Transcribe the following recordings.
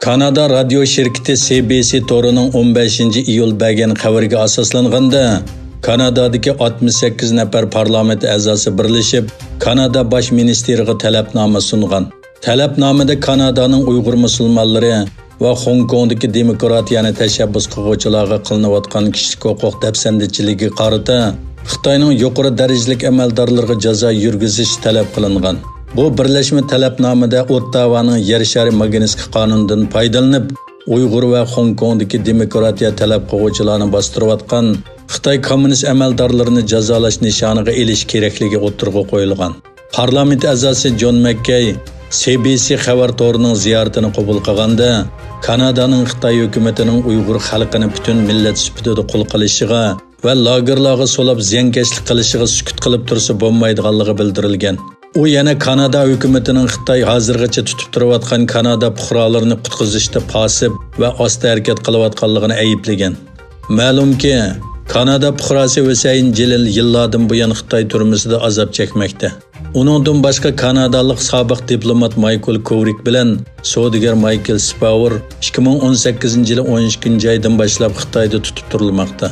Kanada radio şirketi CBC torining 15-iyul bergan xabariga asoslanganda, Kanadadagi 68 nafar parlament a'zosi birlashib, Kanada bosh ministeriga talabnoma sungan. Talabnomada Kanadaning Uyg'ur musulmonlari va Hong Kongdagi demokratiyani tashabbus qiluvchilarga qilinayotgan kishilik huquq dafsandichiligiga qarata Xitoyning yuqori darajalik amaldorlariga jazo yurgizish talab qilingan. Bu birlashma talabnomada Ottavaning yer shari Magnitskiy qonunidan foydalanib, Uyg'ur va Hong Kongdagi demokratiya talab qiluvchilarni bostirayotgan Xitoy kommunist amaldorlarini jazolash nishoniga elish kerakligi o'tirg'i qo'yilgan. Parlament a'zosi John McCain CBC xabar torining ziyoratini qabul qilganda, Kanadaning Xitoy hukumatining Uyg'ur xalqini butun millat sifatida qul qilishiga va lagerlarga solab ziyonkashlik qilishiga sukut qilib tursa bo'lmaydiganligi bildirilgan. U yana Kanada hukumatining Xitoy hozirgacha tutib turayotgan Kanada fuqarolarini qutqizishda pasib va osta harakat qilayotganligini ayblagan. Ma'lumki, Kanada fuqarosi Hüseyin Celil yillardan buyon Xitoy turmusida azob chekmoqda. Uningdan boshqa kanadalik sobiq diplomat Michael Kovrig bilan savdogar Michael Spauer 2018-yil 12-oydan boshlab Xitoyda tutib turilmoqda.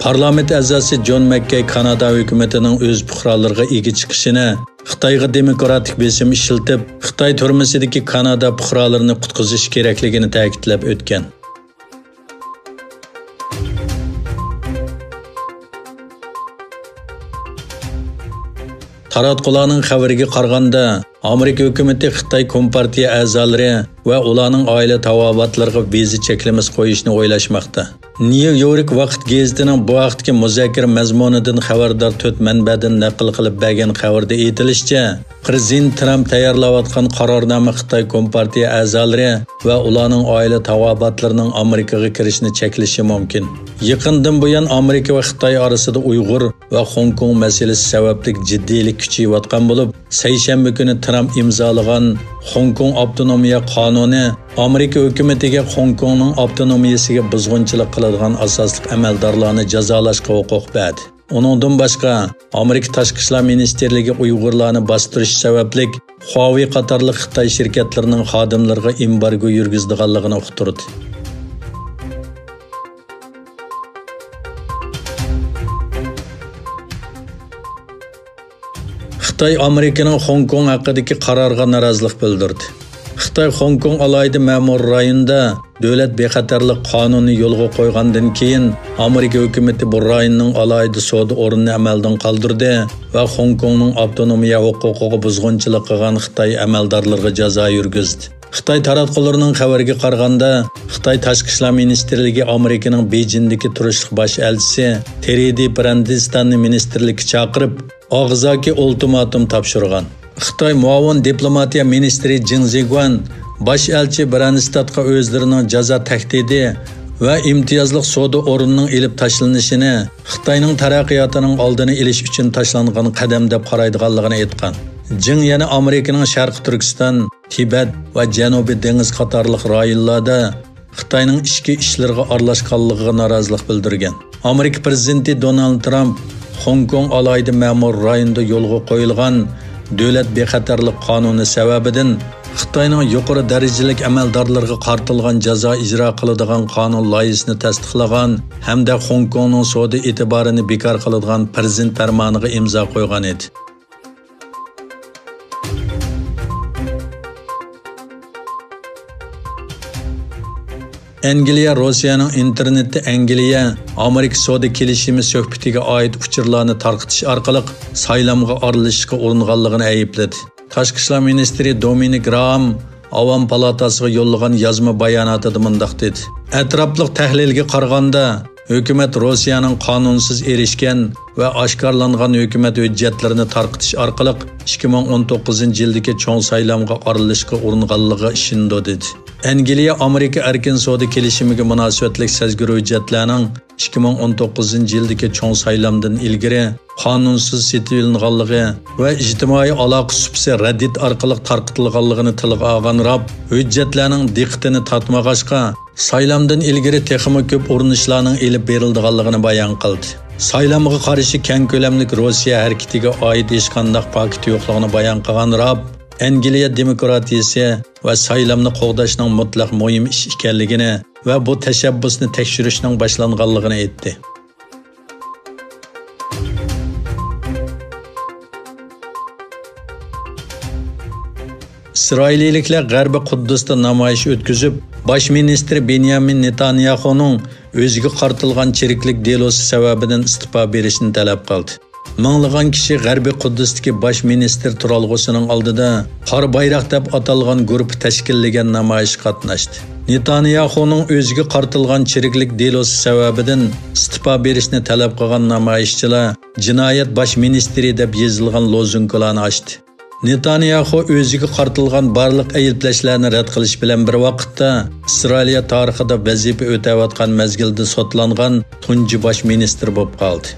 Parlament a'zosi John McCain Kanada hukumatining o'z fuqarolariga ega chiqishini, Xitoyga demokratik besim ishiltib, Xitoy turmusidagi Kanada fuqarolarini qutqizish kerakligini ta'kidlab o'tgan. Taratqularning xabariga qaraganda, Amerika hukumati Xitoy Kompartiya a'zolari va ularning oila tavobatlariga viza cheklamiz qo'yishni o'ylashmoqda. New York vaqt gazetining bu vaqtdagi muzokara mazmunidan xabardor 4 manbadan naql qilib bergan xabarda aytilishicha, Prezident Trump tayyorlayotgan qarornoma Xitoy Kompartiya a'zolari va ularning oila tavobatlarining Amerikaga kirishini cheklashi mumkin. Yaqindan buyon Amerika va Xitoy orasida Uyg'ur va Hong Kong masalasi sababli jiddiylik kuchayotgan bo'lib, seshanba kuni Trump imzolagan Hong Kong avtonomiya qonuni Amerika hukumatiga Hong Kongning avtonomiyasiga buzg'unchilik qiladigan asosli amaldorlarni jazolashga huquq berdi. Uningdan boshqa, Amerika Tashqi ishlar ministerligi Uyg'urlarni bostirish sababli Huawei qatorliq Xitoy shirkatlarining xodimlariga embargo yurgizganligini uqtirdi. Xitoy Amerikaning Hong Kong haqidagi qaroriga norozilik bildirdi. Xitoy Hong Kong alayida ma'mur rayonida davlat bexatarlik qonuni yo'lga qo'ygandan keyin Amerika hukumati bu rayonning alayida savdo o'rnini amaldan qoldirdi va Hong Kongning avtonomiya huquqiga buzg'unchilik qilgan Xitoy amaldorlariga jazo yurgizdi. Xitoy taratqullarining xabariga qaraganda, Xitoy Tashqi ishlar ministerligi Amerikaning Beijingdagi turishlik bosh elchisi Terry Brandistanni ministerlikka chaqirib, og'zaki ultimatum topshirgan. Xitoy muavin diplomatiya ministri Jin Ziguan bosh elchi Brandistatga o'zlarining jazo tahdidi va imtiyozli savdo o'rnining elib tashlanishini Xitoyning taraqqiyotining oldini olish uchun tashlangan qadam deb qaraydiganligini aytgan. Jin yana Amerikaning Sharq Turkiston, Tibet va Janubiy dengiz qatorliq rayonlarda Xitoyning ichki ishlariga aralashganligiga norozilik bildirgan. Amerika prezidenti Donald Trump Hong Kong alayida ma'mur rayonida yo'lga qo'yilgan davlat bexatarlik qonuni sababidan Xitoyning yuqori darajalik amaldorlariga qartilgan jazo ijro qiladigan qonun loyihasini tasdiqlagan hamda Hong Kongning savdo e'tiborini bekor qiladigan prezident farmoniga imzo qo'ygan edi. Angliya Rossiyaning internetda Angliya Amerika savdo kelishimi suhbatiga oid uchurlarni tarqatish orqali saylamga aralashishga uringanligini aybladi. Tashqi ishlar ministri Dominic Raab Avam palatasiga yo'llagan yozma bayonotida mundaq dedi. Atrofliq tahlilga qaraganda, hukumat Rossiyaning qonunsiz erishgan va oshkorlangan hukumat hujjatlarini tarqatish orqali 2019-yildagi cho'ng saylamga aralashishga uringanligi ishindi dedi. Angliya Amerika erkin savdo kelishimiga munosabatlik sezgir hujjatlarning 2019-yildagi cho'ng saylamdan ilgari qonunsiz setilganligi va ijtimoiy aloqa supsi Reddit orqali tarqatilganligini tilga olgan Raab hujjatlarning diqqatini tortmag'achqa saylamdan ilgari texnik ko'p urinishlarning elib berilganligini bayon qildi. Saylamga qarshi keng ko'lamli Rossiya harakatiga oid hech qanday paket yo'qligini bayon qilgan Raab Angliya demokratiyasi va saylamni qo'g'dashning mutlaq muhim ish ekanligini va bu tashabbusni tekshirishning boshlanganligini aytdi. İsrailliklar G'arbiy Quddusda namoyish o'tkazib, bosh ministr Benyamin Netanyahuning o'ziga qartilgan chiriklik delosi sababidan istifa berishini talab qildi. Minglagan kishi G'arbiy Quddusdagi bosh ministr turalg'usining oldida qora bayroq deb atalgan guruh tashkillagan namoyish qatnashdi. Netanyahuning o'ziga qartilgan chiriklik delosi sababidan istifa berishni talab qilgan namoyishchilar jinoyat bosh ministri deb yozilgan lozunkalarni ochdi. Netanyahu o'ziga qartilgan barliq ayblashlarni rad qilish bilan bir vaqtda Isroil tarixida vazifa o'tayotgan mezgilda sotlangan tunji bosh ministr bo'lib qoldi.